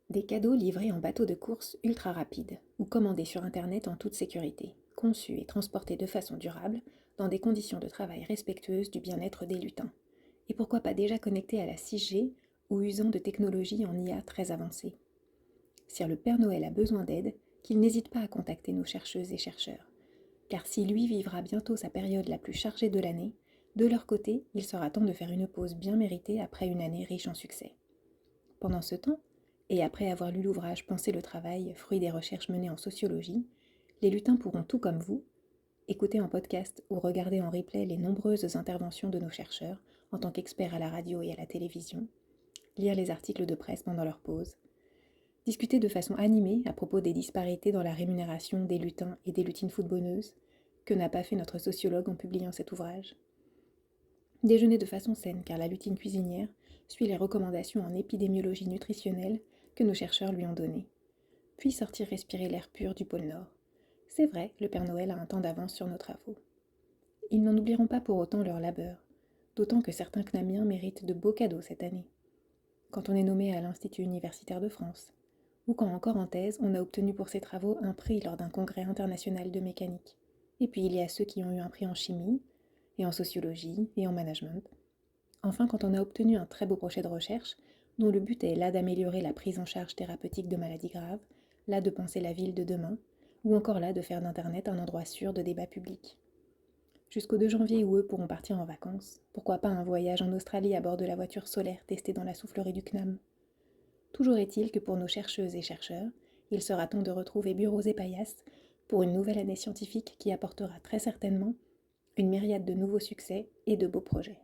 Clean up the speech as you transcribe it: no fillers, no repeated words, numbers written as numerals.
Des cadeaux livrés en bateau de course ultra rapide ou commandés sur Internet en toute sécurité, conçus et transportés de façon durable dans des conditions de travail respectueuses du bien-être des lutins. Et pourquoi pas déjà connectés à la 6G ou usant de technologies en IA très avancées. Si le Père Noël a besoin d'aide, qu'il n'hésite pas à contacter nos chercheuses et chercheurs. Car si lui vivra bientôt sa période la plus chargée de l'année, de leur côté, il sera temps de faire une pause bien méritée après une année riche en succès. Pendant ce temps, et après avoir lu l'ouvrage Penser le travail, fruit des recherches menées en sociologie, les lutins pourront, tout comme vous, écouter en podcast ou regarder en replay les nombreuses interventions de nos chercheurs en tant qu'experts à la radio et à la télévision, lire les articles de presse pendant leur pause, discuter de façon animée à propos des disparités dans la rémunération des lutins et des lutines footballeuses, que n'a pas fait notre sociologue en publiant cet ouvrage. Déjeuner de façon saine car la lutine cuisinière suit les recommandations en épidémiologie nutritionnelle que nos chercheurs lui ont données. Puis sortir respirer l'air pur du pôle Nord. C'est vrai, le Père Noël a un temps d'avance sur nos travaux. Ils n'en oublieront pas pour autant leur labeur, d'autant que certains CNAMiens méritent de beaux cadeaux cette année. Quand on est nommé à l'Institut universitaire de France, ou quand encore en thèse, on a obtenu pour ses travaux un prix lors d'un congrès international de mécanique. Et puis il y a ceux qui ont eu un prix en chimie, et en sociologie, et en management. Enfin, quand on a obtenu un très beau projet de recherche, dont le but est là d'améliorer la prise en charge thérapeutique de maladies graves, là de penser la ville de demain, ou encore là de faire d'Internet un endroit sûr de débat public. Jusqu'au 2 janvier où eux pourront partir en vacances, pourquoi pas un voyage en Australie à bord de la voiture solaire testée dans la soufflerie du CNAM. Toujours est-il que pour nos chercheuses et chercheurs, il sera temps de retrouver bureaux et paillasses pour une nouvelle année scientifique qui apportera très certainement une myriade de nouveaux succès et de beaux projets.